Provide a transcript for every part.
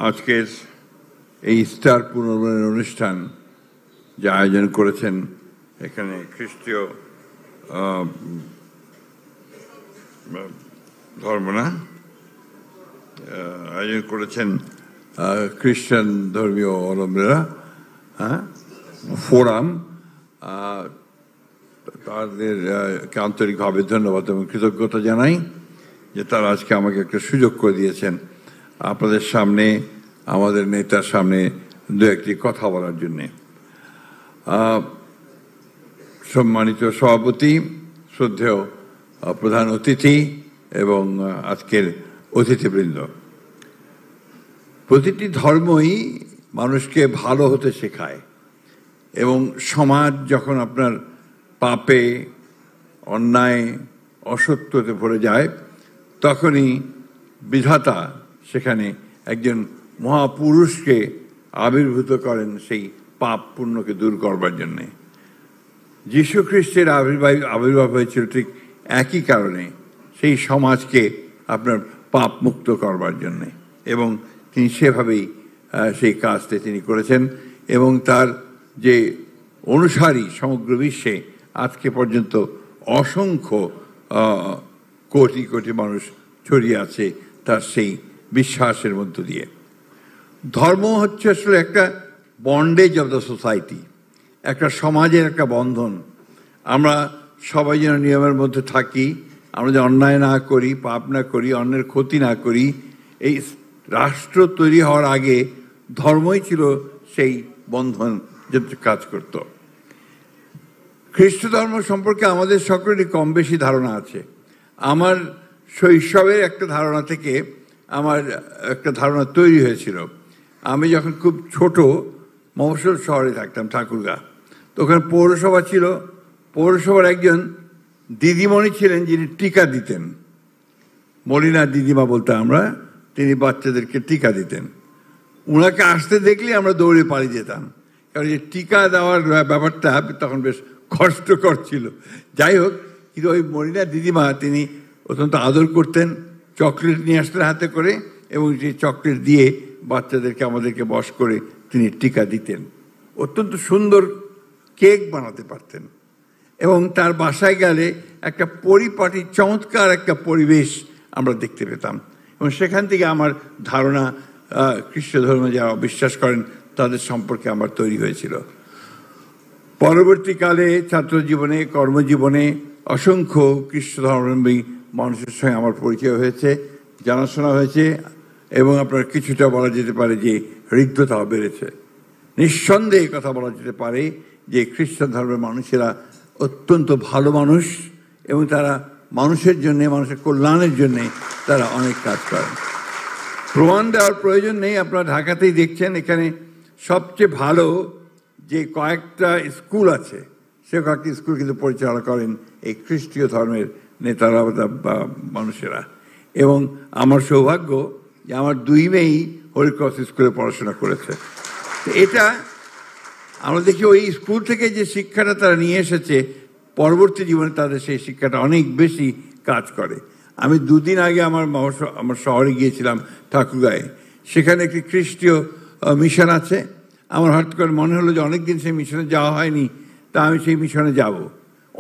আজকের এই ইস্টার পুনর্মিলন অনুষ্ঠান যা আয়োজন করেছেন এখানে খ্রিস্টীয় ধর্ম না আয়োজন করেছেন খ্রিস্টান ধর্মীয় অবলম্বীরা ফোরাম, তাদেরকে আন্তরিকভাবে ধন্যবাদ এবং কৃতজ্ঞতা জানাই যে তারা আজকে আমাকে একটা সুযোগ করে দিয়েছেন আপনাদের সামনে, আমাদের নেতার সামনে দু একটি কথা বলার জন্যে। সম্মানিত সভাপতি, শ্রদ্ধেয় প্রধান অতিথি এবং আজকের অতিথিবৃন্দ, প্রতিটি ধর্মই মানুষকে ভালো হতে শেখায় এবং সমাজ যখন আপনার পাপে, অন্যায়, অসত্যতে ভরে যায় তখনই বিধাতা সেখানে একজন মহাপুরুষকে আবির্ভূত করেন সেই পাপ পুণ্যকে দূর করবার জন্যে। যীশু খ্রিস্টের আবির্ভাব হয়েছিল ঠিক একই কারণে, সেই সমাজকে আপনার পাপ মুক্ত করবার জন্যে, এবং তিনি সেভাবেই সেই কাজটি তিনি করেছেন এবং তার যে অনুসারী সমগ্র বিশ্বে আজকে পর্যন্ত অসংখ্য কোটি কোটি মানুষ ছড়িয়ে আছে তার সেই বিশ্বাসের মধ্য দিয়ে। ধর্ম হচ্ছে আসলে একটা বন্ডেজ অফ দ্য সোসাইটি, একটা সমাজের একটা বন্ধন। আমরা সবাই যেন নিয়মের মধ্যে থাকি, আমরা যেন অন্যায় না করি, পাপ না করি, অন্যের ক্ষতি না করি। এই রাষ্ট্র তৈরি হওয়ার আগে ধর্মই ছিল সেই বন্ধন যে কাজ করত। খ্রিস্ট ধর্ম সম্পর্কে আমাদের সকলেরই কম বেশি ধারণা আছে। আমার শৈশবের একটা ধারণা থেকে আমার একটা ধারণা তৈরি হয়েছিল। আমি যখন খুব ছোট মফস্বল শহরে থাকতাম, ঠাকুরগাঁ, তো ওখানে পৌরসভা ছিল। পৌরসভার একজন দিদিমণি ছিলেন যিনি টিকা দিতেন, মলিনা দিদিমা বলতাম আমরা, তিনি বাচ্চাদেরকে টিকা দিতেন। ওনাকে আসতে দেখলে আমরা দৌড়ে পালিয়ে যেতাম, কারণ এই টিকা দেওয়ার ব্যাপারটা তখন বেশ কষ্টকর ছিল। যাই হোক, কিন্তু ওই মলিনা দিদিমা তিনি অত্যন্ত আদর করতেন, চকলেট নিয়ে আসতেন হাতে করে, এবং সেই চকলেট দিয়ে বাচ্চাদেরকে আমাদেরকে বশ করে তিনি টিকা দিতেন। অত্যন্ত সুন্দর কেক বানাতে পারতেন এবং তার বাসায় গেলে একটা পরিপাটি চমৎকার একটা পরিবেশ আমরা দেখতে পেতাম, এবং সেখান থেকে আমার ধারণা খ্রিস্ট ধর্মে যারা বিশ্বাস করেন তাদের সম্পর্কে আমার তৈরি হয়েছিল। পরবর্তীকালে ছাত্র জীবনে, কর্মজীবনে অসংখ্য খ্রিস্ট ধর্মাবলম্বী মানুষের সঙ্গে আমার পরিচয় হয়েছে, জানাশোনা হয়েছে, এবং আপনার কিছুটা বলা যেতে পারে যে হৃদ্যতাও বেড়েছে। নিঃসন্দেহে কথা বলা যেতে পারে যে খ্রিস্টান ধর্মের মানুষেরা অত্যন্ত ভালো মানুষ এবং তারা মানুষের জন্যে, মানুষের কল্যাণের জন্যে তারা অনেক কাজ করেন। প্রমাণ দেওয়ার প্রয়োজন নেই, আপনারা ঢাকাতেই দেখছেন এখানে সবচেয়ে ভালো যে কয়েকটা স্কুল আছে সে কয়েকটি স্কুল কিন্তু পরিচালনা করেন এই খ্রিস্টীয় ধর্মের নেতারা বা মানুষেরা। এবং আমার সৌভাগ্য যে আমার দুই মেয়েই হরিক্রস স্কুলে পড়াশোনা করেছে। এটা আমরা দেখি ওই স্কুল থেকে যে শিক্ষাটা তারা নিয়ে এসেছে পরবর্তী জীবনে তাদের সেই শিক্ষাটা অনেক বেশি কাজ করে। আমি দুদিন আগে আমার শহরে গিয়েছিলাম ঠাকুরগাঁয়ে, সেখানে একটি খ্রিস্টীয় মিশন আছে। আমার হঠাৎ করে মনে হলো যে অনেকদিন সেই মিশনে যাওয়া হয়নি, তা আমি সেই মিশনে যাব।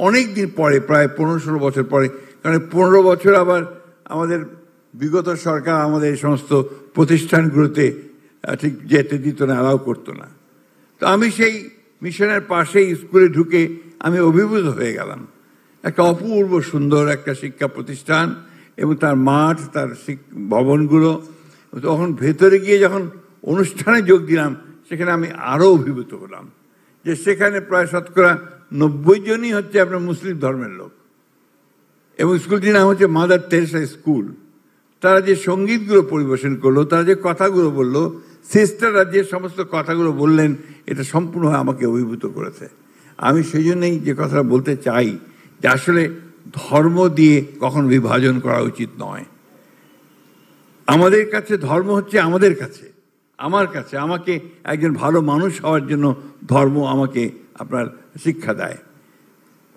অনেক দিন পরে, প্রায় 15-16 বছর পরে, কারণ 15 বছর আবার আমাদের বিগত সরকার আমাদের এই সমস্ত প্রতিষ্ঠানগুলোতে ঠিক যেতে দিত না, অ্যালাউ করতো না। তো আমি সেই মিশনের পাশেই স্কুলে ঢুকে আমি অভিভূত হয়ে গেলাম। একটা অপূর্ব সুন্দর একটা শিক্ষা প্রতিষ্ঠান এবং তার মাঠ, তার ভবনগুলো। তখন ভেতরে গিয়ে যখন অনুষ্ঠানে যোগ দিলাম সেখানে আমি আরও অভিভূত হলাম যে সেখানে প্রায় শতকরা 90 জনই হচ্ছে আপনার মুসলিম ধর্মের লোক, এবং স্কুলটির নাম হচ্ছে মাদার তেরেসা স্কুল। তারা যে সঙ্গীতগুলো পরিবেশন করলো, তারা যে কথাগুলো বললো, সিস্টাররা যে সমস্ত কথাগুলো বললেন, এটা সম্পূর্ণভাবে আমাকে অভিভূত করেছে। আমি সেই জন্যই যে কথাটা বলতে চাই যে আসলে ধর্ম দিয়ে কখন বিভাজন করা উচিত নয়। আমাদের কাছে ধর্ম হচ্ছে আমাদের কাছে, আমার কাছে, আমাকে একজন ভালো মানুষ হওয়ার জন্য ধর্ম আমাকে আপনার শিক্ষা দেয়।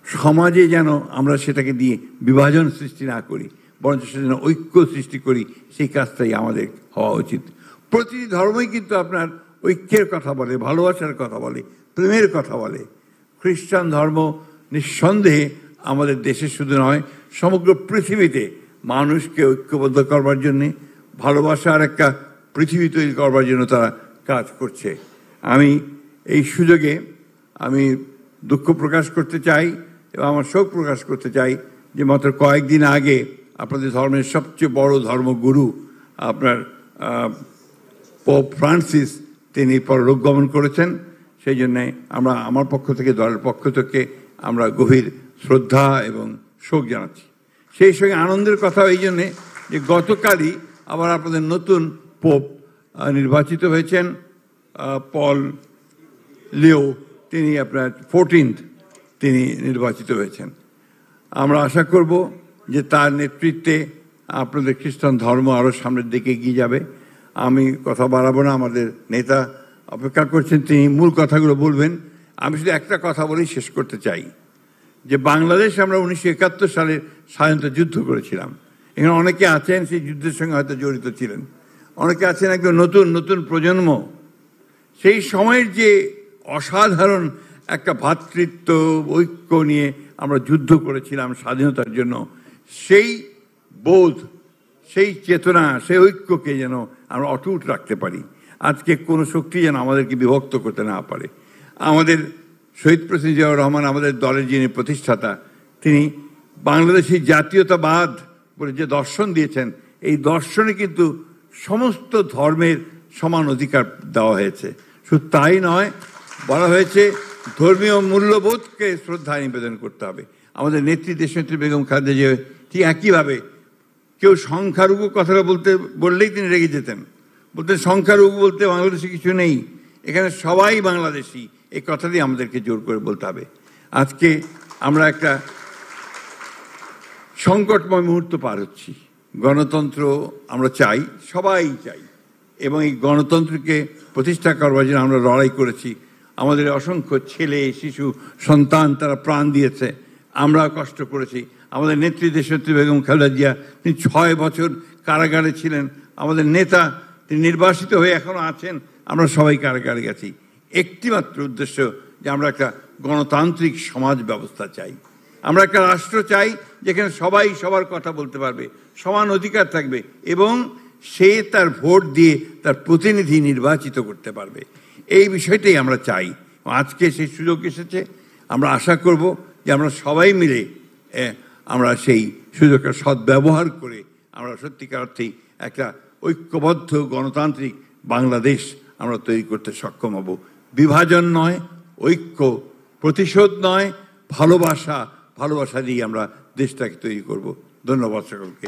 সমাজে যেন আমরা সেটাকে দিয়ে বিভাজন সৃষ্টি না করি, বরঞ্চ সেজন্য ঐক্য সৃষ্টি করি, সেই কাজটাই আমাদের হওয়া উচিত। প্রতিটি ধর্মই কিন্তু আপনার ঐক্যের কথা বলে, ভালোবাসার কথা বলে, প্রেমের কথা বলে। খ্রিস্টান ধর্ম নিঃসন্দেহে আমাদের দেশে শুধু নয়, সমগ্র পৃথিবীতে মানুষকে ঐক্যবদ্ধ করবার জন্যে, ভালোবাসার একটা পৃথিবী তৈরি করবার জন্য তারা কাজ করছে। আমি এই সুযোগে আমি দুঃখ প্রকাশ করতে চাই এবং আমার শোক প্রকাশ করতে চাই যে মাত্র কয়েকদিন আগে আপনাদের ধর্মের সবচেয়ে বড় ধর্মগুরু আপনার পোপ ফ্রান্সিস তিনি পরলোক গমন করেছেন। সেই জন্যে আমার পক্ষ থেকে, দলের পক্ষ থেকে আমরা গভীর শ্রদ্ধা এবং শোক জানাচ্ছি। সেই সঙ্গে আনন্দের কথা এই জন্যে যে গতকালই আবার আপনাদের নতুন পোপ নির্বাচিত হয়েছেন, পল লিও, তিনি আপনার 14th তিনি নির্বাচিত হয়েছেন। আমরা আশা করব যে তার নেতৃত্বে আপনাদের খ্রিস্টান ধর্ম আরও সামনের দিকে এগিয়ে যাবে। আমি কথা বাড়াবো না, আমাদের নেতা অপেক্ষা করছেন, তিনি মূল কথাগুলো বলবেন। আমি শুধু একটা কথা বলেই শেষ করতে চাই যে বাংলাদেশ আমরা 1971 সালে স্বাধীনতা যুদ্ধ করেছিলাম। এখানে অনেকে আছেন সেই যুদ্ধের সঙ্গে হয়তো জড়িত ছিলেন, অনেকে আছেন একদম নতুন নতুন প্রজন্ম। সেই সময়ের যে অসাধারণ একটা ভ্রাতৃত্ব ঐক্য নিয়ে আমরা যুদ্ধ করেছিলাম স্বাধীনতার জন্য, সেই বোধ, সেই চেতনা, সেই ঐক্যকে যেন আমরা অটুট রাখতে পারি। আজকে কোনো শক্তি যেন আমাদেরকে বিভক্ত করতে না পারে। আমাদের শহীদ প্রেসিডেন্ট জিয়াউর রহমান, আমাদের দলের যিনি প্রতিষ্ঠাতা, তিনি বাংলাদেশি জাতীয়তাবাদ বলে যে দর্শন দিয়েছেন, এই দর্শনে কিন্তু সমস্ত ধর্মের সমান অধিকার দেওয়া হয়েছে। শুধু তাই নয়, বলা হয়েছে ধর্মীয় মূল্যবোধকে শ্রদ্ধা নিবেদন করতে হবে। আমাদের নেত্রী দেশনেত্রী বেগম খালেদা জিয়া ঠিক একইভাবে, কেউ সংখ্যালঘু কথাটা বললেই তিনি রেগে যেতেন, বলতেন সংখ্যালঘু বলতে বাংলাদেশে কিছু নেই, এখানে সবাই বাংলাদেশি, এই কথাটি আমাদেরকে জোর করে বলতে হবে। আজকে আমরা একটা সংকটময় মুহূর্ত পার হচ্ছি। গণতন্ত্র আমরা চাই, সবাই চাই, এবং এই গণতন্ত্রকে প্রতিষ্ঠা করবার জন্য আমরা লড়াই করেছি। আমাদের অসংখ্য ছেলে, শিশু, সন্তান তারা প্রাণ দিয়েছে, আমরা কষ্ট করেছি। আমাদের নেত্রী দেশনেত্রী বেগম খালেদা জিয়া, তিনি 6 বছর কারাগারে ছিলেন। আমাদের নেতা, তিনি নির্বাসিত হয়ে এখনও আছেন, আমরা সবাই কারাগারে গেছি। একটিমাত্র উদ্দেশ্য যে আমরা একটা গণতান্ত্রিক সমাজ ব্যবস্থা চাই, আমরা একটা রাষ্ট্র চাই যেখানে সবাই সবার কথা বলতে পারবে, সমান অধিকার থাকবে, এবং সে তার ভোট দিয়ে তার প্রতিনিধি নির্বাচিত করতে পারবে। এই বিষয়টাই আমরা চাই। আজকে সেই সুযোগ এসেছে, আমরা আশা করব যে আমরা সবাই মিলে আমরা সেই সুযোগের সদ্ব্যবহার করে আমরা সত্যিকার অর্থেই একটা ঐক্যবদ্ধ গণতান্ত্রিক বাংলাদেশ আমরা তৈরি করতে সক্ষম হব। বিভাজন নয়, ঐক্য, প্রতিশোধ নয়, ভালোবাসা, ভালোবাসা দিয়ে আমরা দেশটাকে তৈরি করব। ধন্যবাদ সকলকে।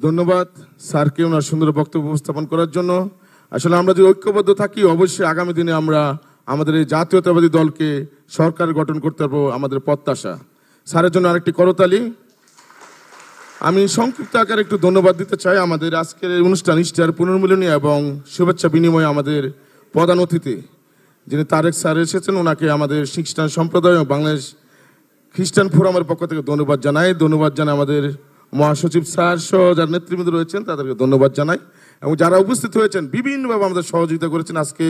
ধন্যবাদ স্যারকে ওনার সুন্দর বক্তব্য উপস্থাপন করার জন্য। আসলে আমরা যদি ঐক্যবদ্ধ থাকি, অবশ্যই আগামী দিনে আমরা আমাদের এই জাতীয়তাবাদী দলকে সরকার গঠন করতে পারবো, আমাদের প্রত্যাশা। স্যারের জন্য আরেকটি করতালি। আমি সংক্ষিপ্ত আকারে একটু ধন্যবাদ দিতে চাই আমাদের আজকের অনুষ্ঠান ইস্টার পুনর্মিলনী এবং শুভেচ্ছা বিনিময়ে আমাদের প্রধান অতিথি যিনি তারেক স্যার এসেছেন, ওনাকে আমাদের খ্রিস্টান সম্প্রদায় এবং বাংলাদেশ খ্রিস্টান ফোরামের পক্ষ থেকে ধন্যবাদ জানাই। ধন্যবাদ জানাই আমাদের মহাসচিব স্যার সহ যারা নেতৃবৃন্দ রয়েছেন তাদেরকে ধন্যবাদ জানাই, এবং যারা উপস্থিত হয়েছেন বিভিন্নভাবে আমাদের সহযোগিতা করেছেন আজকে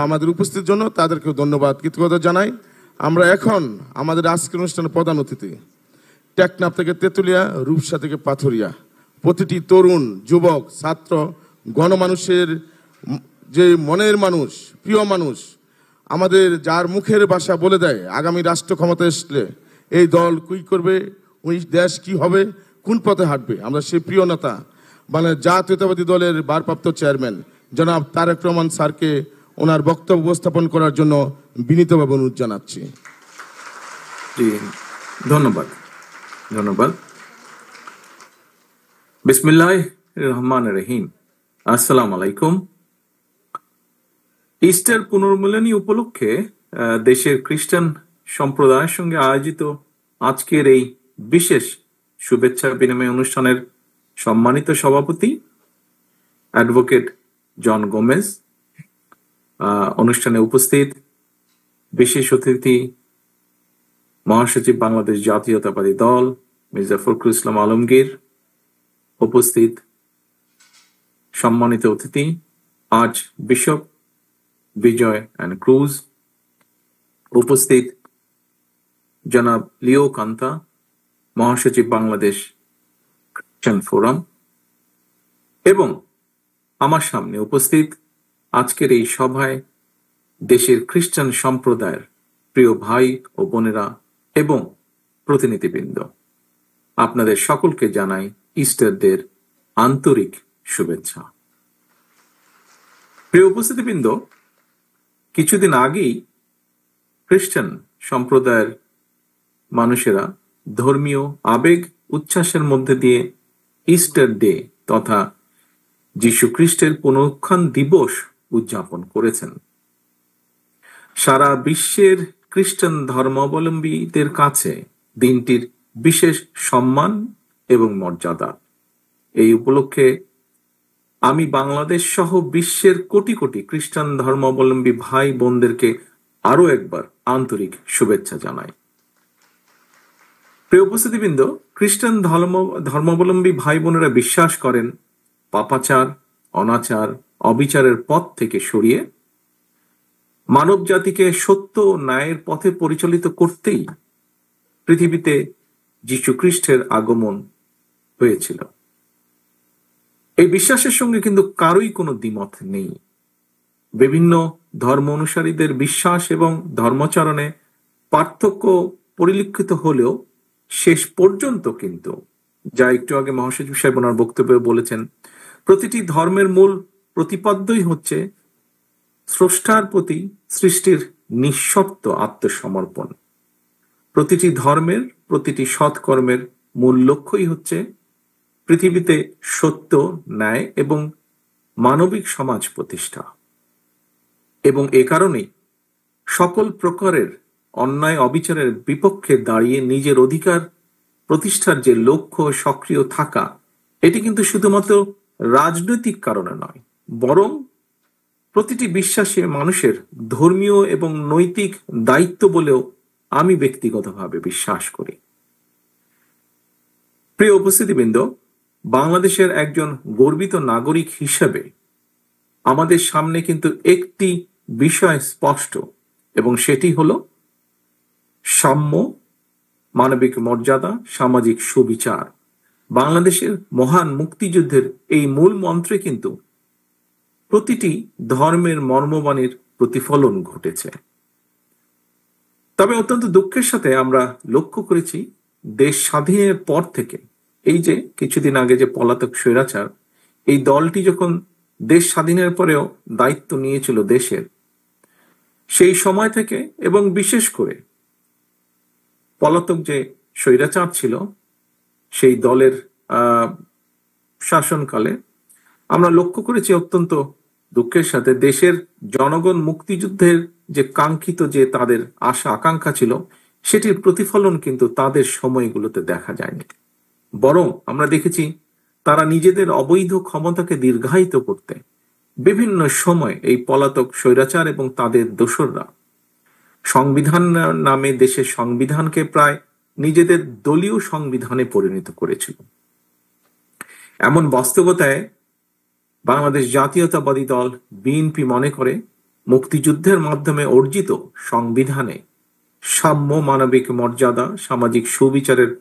আমাদের উপস্থিতির জন্য, তাদেরকেও ধন্যবাদ কৃতজ্ঞতা জানাই। আমরা এখন আমাদের আজকের অনুষ্ঠানের প্রধান অতিথি, টেকনাফ থেকে তেঁতুলিয়া, রূপসা থেকে পাথুরিয়া, প্রতিটি তরুণ, যুবক, ছাত্র, গণমানুষের যে মনের মানুষ, প্রিয় মানুষ, আমাদের যার মুখের ভাষা বলে দেয় আগামী রাষ্ট্র ক্ষমতা আসলে এই দল কি করবে, ওই দেশ কি হবে, কোন পথে হাঁটবে, আমরা সেই প্রিয় নেতা মানে জাতীয়তাবাদী দলের ভারপ্রাপ্ত চেয়ারম্যান জনাব তারেক রহমান স্যারকে ওনার বক্তব্য উপস্থাপন করার জন্য বিনীতভাবে অনুরোধ জানাচ্ছি। ধন্যবাদ। ধন্যবাদ। বিসমিল্লাহির রহমানির রহিম। আসসালামু আলাইকুম। ইস্টার পুনর্মিলনী উপলক্ষে দেশের খ্রিস্টান সম্প্রদায়ের সঙ্গে আয়োজিত আজকের এই বিশেষ শুভেচ্ছা বিনিময় অনুষ্ঠানের সম্মানিত সভাপতি অ্যাডভোকেট জন গোমেজ, অনুষ্ঠানে উপস্থিত বিশেষ অতিথি মহাসচিব বাংলাদেশ জাতীয়তাবাদী দল মির্জা ফখরুল ইসলাম আলমগীর, উপস্থিত সম্মানিত অতিথি archbishop Bijoy and Cruz, উপস্থিত জনাব লিও কান্তা, মহাসচিব বাংলাদেশ খ্রিস্টান ফোরাম, এবং আমার সামনে উপস্থিত আজকের এই সভায় দেশের খ্রিস্টান সম্প্রদায়ের প্রিয় ভাই ও বোনেরা এবং প্রতিনিধিবৃন্দ, আপনাদের সকলকে জানাই ইস্টার ডের আন্তরিক শুভেচ্ছা। প্রিয় উপস্থিতিবৃন্দ, কিছুদিন আগেই খ্রিস্টান সম্প্রদায়ের মানুষেরা ধর্মীয় আবেগ উচ্ছ্বাসের মধ্যে দিয়ে ইস্টার ডে তথা যীশু খ্রিস্টের পুনরুত্থান দিবস উদযাপন করেছেন। সারা বিশ্বের খ্রিস্টান ধর্মাবলম্বীদের কাছে দিনটির বিশেষ সম্মান এবং মর্যাদা। এই উপলক্ষে আমি বাংলাদেশ সহ বিশ্বের কোটি কোটি খ্রিস্টান ধর্মাবলম্বী ভাই বোনদেরকে আরো একবার আন্তরিক শুভেচ্ছা জানাই। প্রিয় উপস্থিতিবৃন্দ, খ্রিস্টান ধর্মাবলম্বী ভাই বোনেরা বিশ্বাস করেন পাপাচার, অনাচার, অবিচারের পথ থেকে সরিয়ে মানব জাতিকে সত্য ও ন্যায়ের পথে পরিচালিত করতেই পৃথিবীতে যীশু খ্রিস্টের আগমন হয়েছিল। এই বিশ্বাসের সঙ্গে কিন্তু কারোই কোনো দ্বিমত নেই। বিভিন্ন ধর্ম অনুসারীদের বিশ্বাস এবং ধর্মাচরণে পার্থক্য পরিলক্ষিত হলেও শেষ পর্যন্ত কিন্তু, যা একটু আগে মহাসচিব সাহেব ওনার বক্তব্যে বলেছেন, প্রতিটি ধর্মের মূল প্রতিপাদ্যই হচ্ছে স্রষ্টার প্রতি সৃষ্টির নিঃশর্ত আত্মসমর্পণ। প্রতিটি ধর্মের প্রতিটি সৎকর্মের মূল লক্ষ্যই হচ্ছে পৃথিবীতে সত্য, ন্যায় এবং মানবিক সমাজ প্রতিষ্ঠা। এবং এ কারণেই সকল প্রকারের অন্যায় অবিচারের বিপক্ষে দাঁড়িয়ে নিজের অধিকার প্রতিষ্ঠার যে লক্ষ্য সক্রিয় থাকা, এটি কিন্তু শুধুমাত্র রাজনৈতিক কারণে নয়, বরং প্রতিটি বিশ্বাসী মানুষের ধর্মীয় এবং নৈতিক দায়িত্ব বলেও আমি ব্যক্তিগতভাবে বিশ্বাস করি। প্রিয় উপস্থিতিবৃন্দ, বাংলাদেশের একজন গর্বিত নাগরিক হিসেবে আমাদের সামনে কিন্তু একটি বিষয় স্পষ্ট, এবং সেটি হলো সাম্য, মানবিক মর্যাদা, সামাজিক সুবিচার। বাংলাদেশের মহান মুক্তিযুদ্ধের এই মূল মন্ত্রে কিন্তু প্রতিটি ধর্মের মর্মবাণীর প্রতিফলন ঘটেছে। তবে অত্যন্ত দুঃখের সাথে আমরা লক্ষ্য করেছি, দেশ স্বাধীনের পর থেকে, এই যে কিছুদিন আগে যে পলাতক স্বৈরাচার, এই দলটি যখন দেশ স্বাধীনের পরেও দায়িত্ব নিয়েছিল দেশের, সেই সময় থেকে এবং বিশেষ করে পলাতক যে স্বৈরাচার ছিল সেই দলের শাসনকালে আমরা লক্ষ্য করেছি অত্যন্ত দুঃখের সাথে দেশের জনগণ মুক্তিযুদ্ধের যে কাঙ্ক্ষিত যে তাদের আশা আকাঙ্ক্ষা ছিল, সেটির প্রতিফলন কিন্তু তাদের সময়গুলোতে দেখা যায়নি। বরং আমরা দেখেছি তারা নিজেদের অবৈধ ক্ষমতাকে দীর্ঘায়িত করতে বিভিন্ন সময় এই পলাতক স্বৈরাচার এবং তাদের দোসররা সংবিধান নামে দেশের সংবিধানকে প্রায় নিজেদের দলীয় সংবিধানে পরিণত করেছিল। এমন বাস্তবতায় বাংলাদেশ জাতীয়তাবাদী দল বিএনপি মনে করে মুক্তিযুদ্ধের মাধ্যমে অর্জিত সংবিধানে সাম্য, মানবিক মর্যাদা, সামাজিক সুবিচারের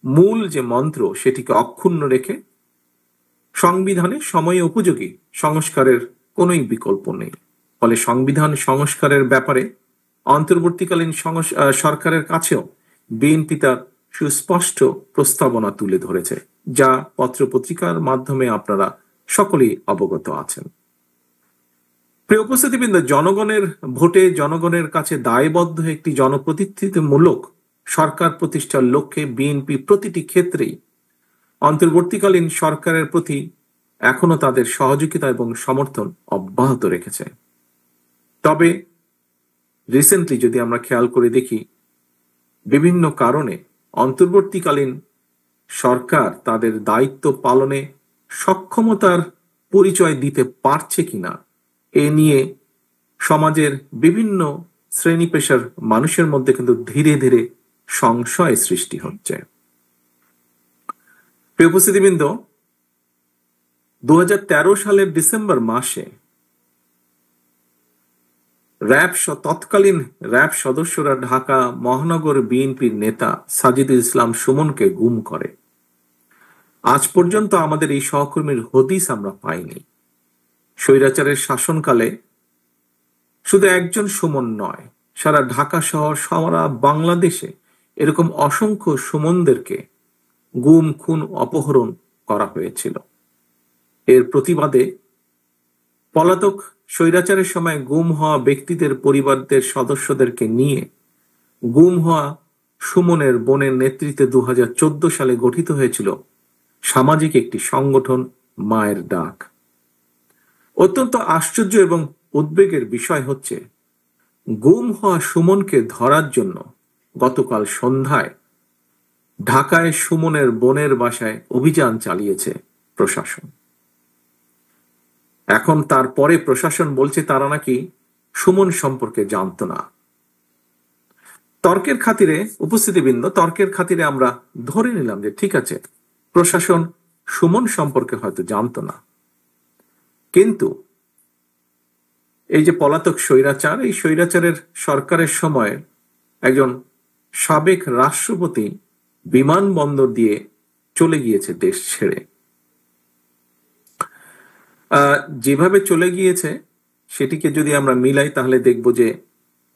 মূল যে মন্ত্র, সেটিকে অক্ষুণ্ণ রেখে সংবিধানে সময় উপযোগী সংস্কারের কোনোই বিকল্প নেই। ফলে সংবিধান সংস্কারের ব্যাপারে অন্তর্বর্তীকালীন সরকারের কাছেও বিএনপি তার সুস্পষ্ট প্রস্তাবনা তুলে ধরেছে, যা পত্রপত্রিকার মাধ্যমে আপনারা সকলেই অবগত আছেন। প্রিয় উপস্থিতিবৃন্দ, জনগণের ভোটে জনগণের কাছে দায়বদ্ধ একটি জনপ্রতিনিধিত্বমূলক সরকার প্রতিষ্ঠার লক্ষ্যে বিএনপি প্রতিটি ক্ষেত্রেই অন্তর্বর্তীকালীন সরকারের প্রতি এখনো তাদের সহযোগিতা এবং সমর্থন অব্যাহত রেখেছে। তবে রিসেন্টলি যদি আমরা খেয়াল করে দেখি, বিভিন্ন কারণে অন্তর্বর্তীকালীন সরকার তাদের দায়িত্ব পালনে সক্ষমতার পরিচয় দিতে পারছে কিনা, এ নিয়ে সমাজের বিভিন্ন শ্রেণী পেশার মানুষের মধ্যে কিন্তু ধীরে ধীরে সংশয় সৃষ্টি হচ্ছে। প্রিয় উপস্থিতিবৃন্দ, 2013 সালের ডিসেম্বর মাসে তৎকালীন র্যাব সদস্যরা ঢাকা মহানগর বিএনপির নেতা সাজিদুল ইসলাম সুমনকে গুম করে। আজ পর্যন্ত আমাদের এই সহকর্মীর হদিস আমরা পাইনি। স্বৈরাচারের শাসনকালে শুধু একজন সুমন নয়, সারা ঢাকা শহর, সারা বাংলাদেশে এরকম অসংখ্য সুমনদেরকে গুম, খুন, অপহরণ করা হয়েছিল। এর প্রতিবাদে পলাতক স্বৈরাচারের সময় গুম হওয়া ব্যক্তিদের পরিবারদের সদস্যদেরকে নিয়ে গুম হওয়া সুমনের বোনের নেতৃত্বে 2014 সালে গঠিত হয়েছিল সামাজিক একটি সংগঠন মায়ের ডাক। অত্যন্ত আশ্চর্য এবং উদ্বেগের বিষয় হচ্ছে, গুম হওয়া সুমনকে ধরার জন্য গতকাল সন্ধ্যায় ঢাকায় সুমনের বোনের বাসায় অভিযান চালিয়েছে প্রশাসন। এখন তারপরে প্রশাসন বলছে তারা নাকি সুমন সম্পর্কে জানতো না। তর্কের খাতিরে, উপস্থিতিবৃন্দ, তর্কের খাতিরে আমরা ধরে নিলাম যে ঠিক আছে, প্রশাসন সুমন সম্পর্কে হয়তো জানতো না, কিন্তু এই যে পলাতক স্বৈরাচার, এই স্বৈরাচারের সরকারের সময় একজন সাবেক রাষ্ট্রপতি বিমানবন্দর দিয়ে চলে গিয়েছে দেশ ছেড়ে। যেভাবে চলে গিয়েছে সেটিকে যদি আমরা মিলাই তাহলে দেখব যে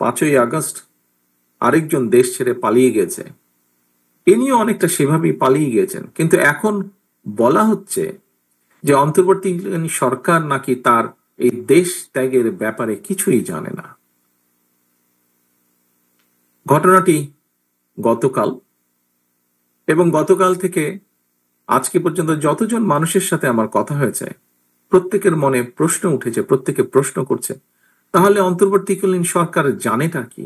5ই আগস্ট আরেকজন দেশ ছেড়ে পালিয়ে গেছে, ইনিও অনেকটা সেভাবেই পালিয়ে গিয়েছেন। কিন্তু এখন বলা হচ্ছে যে অন্তর্বর্তীকালীন সরকার নাকি তার এই দেশ ত্যাগের ব্যাপারে কিছুই জানে না। ঘটনাটি গতকাল, এবং গতকাল থেকে আজকে পর্যন্ত যতজন মানুষের সাথে আমার কথা হয়েছে, প্রত্যেকের মনে প্রশ্ন উঠেছে, প্রত্যেকে প্রশ্ন করছে তাহলে অন্তর্বর্তীকালীন সরকার জানেটা কি।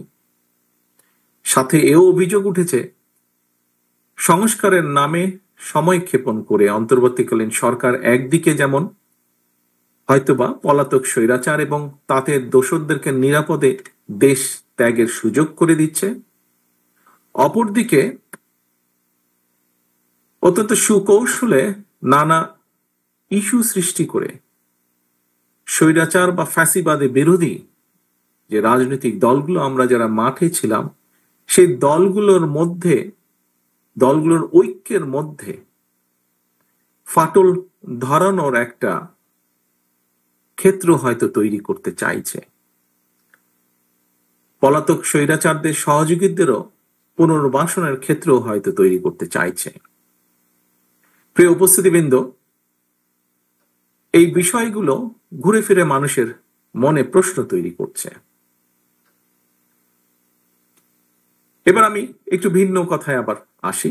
সাথে এও অভিযোগ উঠেছে, সংস্কারের নামে সময় ক্ষেপণ করে অন্তর্বর্তীকালীন সরকার একদিকে যেমন হয়তোবা পলাতক স্বৈরাচার এবং তাতে দোষরদেরকে নিরাপদে দেশ ত্যাগের সুযোগ করে দিচ্ছে, অপরদিকে অত্যন্ত সুকৌশলে নানা ইস্যু সৃষ্টি করে স্বৈরাচার বা ফ্যাসিবাদে বিরোধী যে রাজনৈতিক দলগুলো আমরা যারা মাঠে ছিলাম, সেই দলগুলোর ঐক্যের মধ্যে ফাটল ধরানোর একটা ক্ষেত্র হয়তো তৈরি করতে চাইছে। পলাতক স্বৈরাচারদের সহযোগীদেরও পুনর্বাসনের ক্ষেত্র হয়তো তৈরি করতে চাইছে। প্রিয় উপস্থিতিবৃন্দ, এই বিষয়গুলো ঘুরে ফিরে মানুষের মনে প্রশ্ন তৈরি করছে। এবার আমি একটু ভিন্ন কথায় আবার আসি।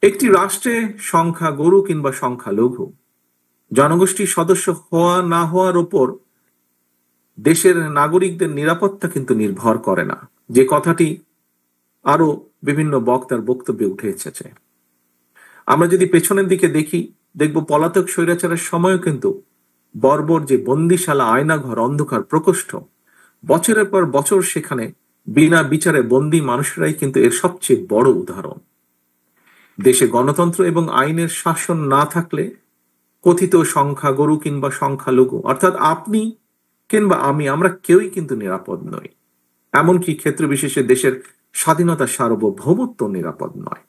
একটি রাষ্ট্রে সংখ্যা গরু কিংবা সংখ্যা লঘু জনগোষ্ঠীর সদস্য হওয়া না হওয়ার উপর দেশের নাগরিকদের নিরাপত্তা কিন্তু নির্ভর করে না, যে কথাটি আরো বিভিন্ন বক্তার বক্তব্যে উঠে এসেছে। আমরা যদি পেছনের দিকে দেখি, দেখব পলাতক স্বৈরাচারের সময়ও কিন্তু বর্বর যে বন্দিশালা, আয়নাঘর, অন্ধকার প্রকোষ্ঠ, বছরের পর বছর সেখানে বিনা বিচারে বন্দী মানুষরাই কিন্তু এর সবচেয়ে বড় উদাহরণ। দেশে গণতন্ত্র এবং আইনের শাসন না থাকলে কথিত সংখ্যাগরু কিংবা সংখ্যালঘু, অর্থাৎ আপনি কিংবা আমরা কেউই কিন্তু নিরাপদ নই। এমনকি ক্ষেত্র বিশেষে দেশের স্বাধীনতা, সার্বভৌমত্ব নিরাপদ নয়।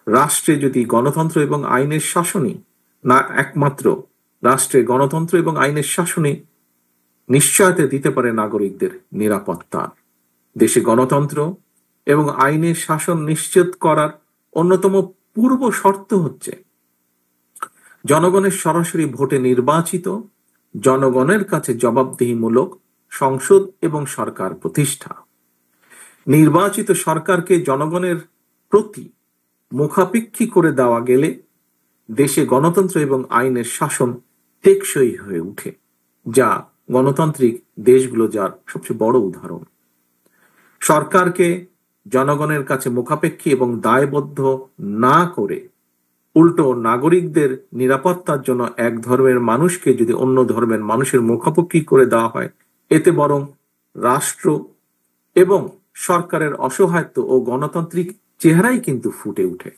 রাষ্ট্রে যদি গণতন্ত্র এবং আইনের শাসনই না, একমাত্র রাষ্ট্রে গণতন্ত্র এবং আইনের শাসনই নিশ্চয়তা দিতে পারে নাগরিকদের নিরাপত্তা। দেশে গণতন্ত্র এবং আইনের শাসন নিশ্চিত করার অন্যতম পূর্ব শর্ত হচ্ছে জনগণের সরাসরি ভোটে নির্বাচিত, জনগণের কাছে জবাবদিহিমূলক সংসদ এবং সরকার প্রতিষ্ঠা। নির্বাচিত সরকারকে জনগণের প্রতি মুখাপেক্ষী করে দেওয়া গেলে দেশে গণতন্ত্র এবং আইনের শাসন টেকসই হয়ে ওঠে, যা গণতান্ত্রিক দেশগুলো যার সবচেয়ে বড় উদাহরণ। সরকারকে জনগণের কাছে মুখাপেক্ষী এবং দায়বদ্ধ না করে উল্টো নাগরিকদের নিরাপত্তার জন্য এক ধর্মের মানুষকে যদি অন্য ধর্মের মানুষের মুখাপেক্ষী করে দেওয়া হয়, এতে বরং রাষ্ট্র এবং সরকারের অসহায়ত্ব ও গণতান্ত্রিক চেহারাই কিন্তু ফুটে ওঠে।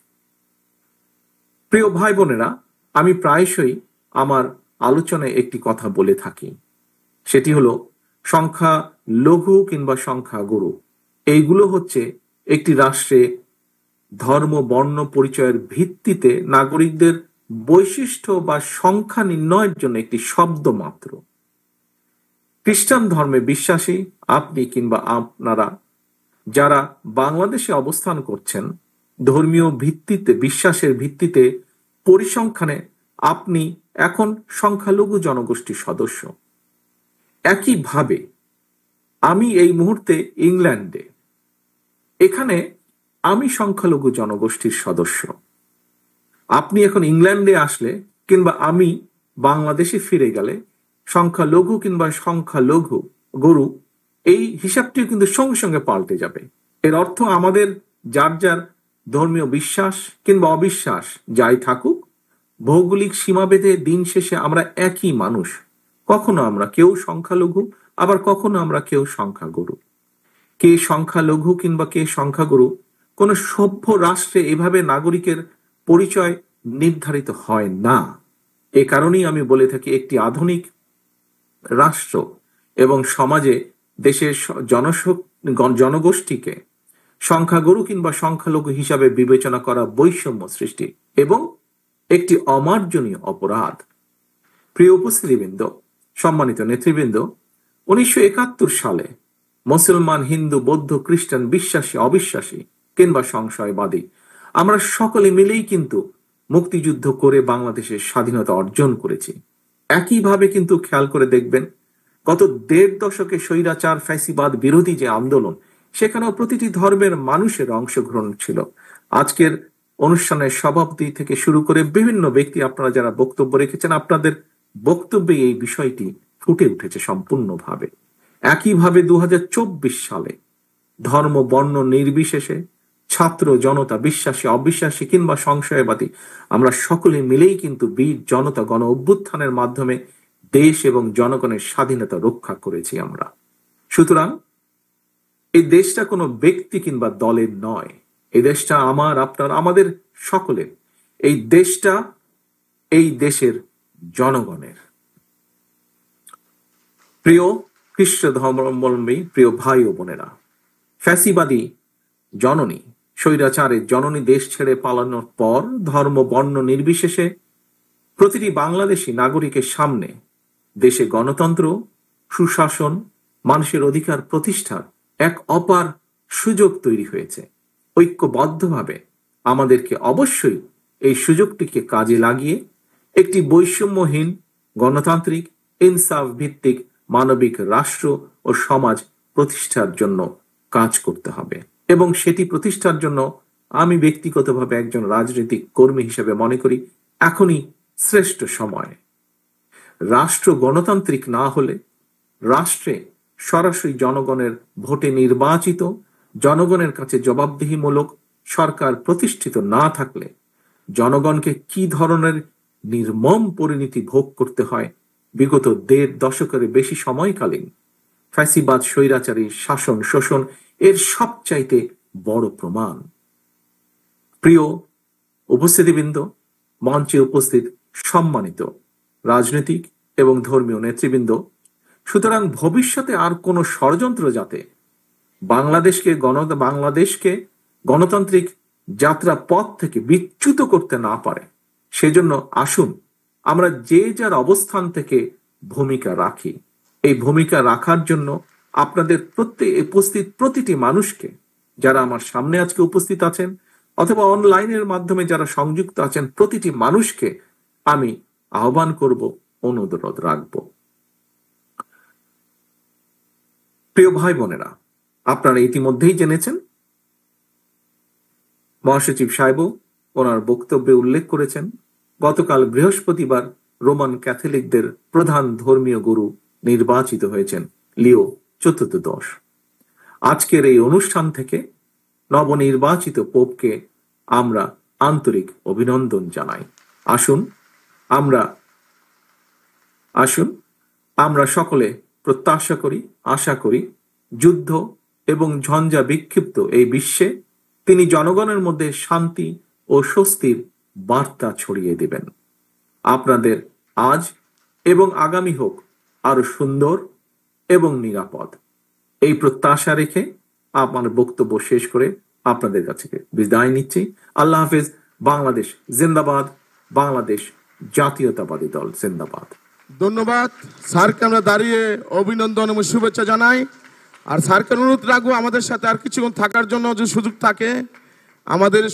প্রিয় ভাই বোনেরা, আমি প্রায়শই আমার আলোচনায় একটি কথা বলে থাকি, সেটি হলো সংখ্যা লঘু কিংবা সংখ্যা গুরু। এইগুলো হচ্ছে একটি রাষ্ট্রে ধর্ম বর্ণ পরিচয়ের ভিত্তিতে নাগরিকদের বৈশিষ্ট্য বা সংখ্যা নির্ণয়ের জন্য একটি শব্দ মাত্র। খ্রিস্টান ধর্মে বিশ্বাসী আপনি কিংবা আপনারা যারা বাংলাদেশে অবস্থান করছেন, ধর্মীয় ভিত্তিতে বিশ্বাসের ভিত্তিতে পরিসংখ্যানে আপনি এখন সংখ্যালঘু জনগোষ্ঠীর সদস্য। একইভাবে আমি এই মুহূর্তে ইংল্যান্ডে, এখানে আমি সংখ্যালঘু জনগোষ্ঠীর সদস্য। আপনি এখন ইংল্যান্ডে আসলে কিংবা আমি বাংলাদেশে ফিরে গেলে সংখ্যালঘু কিংবা সংখ্যালঘু গরু, এই হিসাবটিও কিন্তু সঙ্গে সঙ্গে পাল্টে যাবে। এর অর্থ আমাদের যার যার ধর্মীয় বিশ্বাস কিংবা অবিশ্বাস যাই থাকুক, ভৌগোলিক সীমাভেদে দিন শেষে আমরা একই মানুষ। কখনো আমরা কেউ সংখ্যালঘু, আবার কখনো আমরা কেউ সংখ্যাগুরু। কে সংখ্যালঘু কিংবা কে সংখ্যাগুরু কোন সভ্য রাষ্ট্রে এভাবে নাগরিকের পরিচয় নির্ধারিত হয় না। এ কারণেই আমি বলে থাকি, একটি আধুনিক রাষ্ট্র এবং সমাজে দেশের জনগোষ্ঠীকে সংখ্যাগুরু কিংবা সংখ্যালঘু হিসাবে বিবেচনা করা বৈষম্য সৃষ্টি এবং একটি অমার্জনীয় অপরাধ। প্রিয় উপস্থিতিবৃন্দ, সম্মানিত নেতৃবৃন্দ, 1971 সালে মুসলমান, হিন্দু, বৌদ্ধ, খ্রিস্টান, বিশ্বাসী, অবিশ্বাসী কিংবা সংশয়বাদী আমরা সকলে মিলেই কিন্তু মুক্তিযুদ্ধ করে বাংলাদেশের স্বাধীনতা অর্জন করেছি। একইভাবে কিন্তু খেয়াল করে দেখবেন, গত 1.5 দশকে স্বৈরাচার ফ্যাসিবাদ বিরোধী যে আন্দোলন, সেখানেও প্রতিটি ধর্মের মানুষের অংশগ্রহণ ছিল। আজকের অনুষ্ঠানের সভাপতি থেকে শুরু করে বিভিন্ন ব্যক্তি, আপনারা যারা বক্তব্য রেখেছেন, আপনাদের বক্তব্যে এই বিষয়টি ফুটে উঠেছে সম্পূর্ণভাবে। একইভাবে 2024 সালে ধর্ম বর্ণ নির্বিশেষে ছাত্র জনতা, বিশ্বাসী অবিশ্বাসী কিংবা সংশয়বাদী, আমরা সকলে মিলেই কিন্তু বীর জনতা গণ অভ্যুত্থানের মাধ্যমে দেশ এবং জনগণের স্বাধীনতা রক্ষা করেছি আমরা। সুতরাং এই দেশটা কোনো ব্যক্তি কিংবা দলের নয়, এই দেশটা আমার, আপনার, আমাদের সকলের। এই দেশটা এই দেশের জনগণের। প্রিয় খ্রিস্ট ধর্মাবলম্বী প্রিয় ভাই ও বোনেরা, ফ্যাসিবাদী জননী, স্বৈরাচারের জননী দেশ ছেড়ে পালানোর পর ধর্ম বর্ণ নির্বিশেষে প্রতিটি বাংলাদেশী নাগরিকের সামনে দেশে গণতন্ত্র, সুশাসন, মানুষের অধিকার প্রতিষ্ঠার এক অপার সুযোগ তৈরি হয়েছে। ঐক্যবদ্ধভাবে আমাদেরকে অবশ্যই এই সুযোগটিকে কাজে লাগিয়ে একটি বৈষম্যহীন, গণতান্ত্রিক, ইনসাফ ভিত্তিক মানবিক রাষ্ট্র ও সমাজ প্রতিষ্ঠার জন্য কাজ করতে হবে। এবং সেটি প্রতিষ্ঠার জন্য আমি ব্যক্তিগতভাবে একজন রাজনৈতিক কর্মী হিসেবে মনে করি এখনই শ্রেষ্ঠ সময়। রাষ্ট্র গণতান্ত্রিক না হলে, রাষ্ট্রে সরাসরি জনগণের ভোটে নির্বাচিত, জনগণের কাছে জবাবদিহিমূলক সরকার প্রতিষ্ঠিত না থাকলে জনগণকে কি ধরনের নির্মম পরিণতি ভোগ করতে হয় বিগত 1.5 দশকের বেশি সময়কালীন ফ্যাসিবাদ স্বৈরাচারী শাসন শোষণ এর সবচাইতে বড় প্রমাণ। প্রিয় উপস্থিতিবৃন্দ, মঞ্চে উপস্থিত সম্মানিত রাজনৈতিক এবং ধর্মীয় নেতৃবৃন্দ, সুতরাং ভবিষ্যতে আর কোনো ষড়যন্ত্র যাতে বাংলাদেশকে গণতান্ত্রিক যাত্রা পথ থেকে বিচ্যুত করতে না পারে, সেজন্য আসুন আমরা যে যার অবস্থান থেকে ভূমিকা রাখি। এই ভূমিকা রাখার জন্য আপনাদের উপস্থিত প্রতিটি মানুষকে, যারা আমার সামনে আজকে উপস্থিত আছেন অথবা অনলাইনের মাধ্যমে যারা সংযুক্ত আছেন, প্রতিটি মানুষকে আমি আহ্বান করব, অনুরোধ রাখব। প্রিয় ভাই বোনেরা, আপনারা ইতিমধ্যেই জেনেছেন, মহাসচিব সাহেব ওনার বক্তব্যে উল্লেখ করেছেন, গতকাল বৃহস্পতিবার রোমান ক্যাথলিকদের প্রধান ধর্মীয় গুরু নির্বাচিত হয়েছেন লিও চতুর্দশ। আজকের এই অনুষ্ঠান থেকে নবনির্বাচিত পোপকে আমরা আন্তরিক অভিনন্দন জানাই। আসুন আমরা সকলে প্রত্যাশা করি, আশা করি, যুদ্ধ এবং ঝঞ্ঝা বিক্ষিপ্ত এই বিশ্বে তিনি জনগণের মধ্যে শান্তি ও স্বস্তির বার্তা ছড়িয়ে দিবেন। আপনাদের আজ এবং আগামী হোক আরো সুন্দর এবং নিরাপদ। এই প্রত্যাশা রেখে আমার বক্তব্য শেষ করে আপনাদের কাছে বিদায় নিচ্ছি। আল্লাহ হাফেজ। বাংলাদেশ জিন্দাবাদ। বাংলাদেশ জাতীয়তাবাদী দল জিন্দাবাদ। ধন্যবাদ স্যারকে, আমরা দাঁড়িয়ে অভিনন্দন এবং শুভেচ্ছা জানাই। আর স্যারকে অনুরোধ রাখবো আমাদের সাথে আর কিছুক্ষণ থাকার জন্য, যে সুযোগ থাকে আমাদের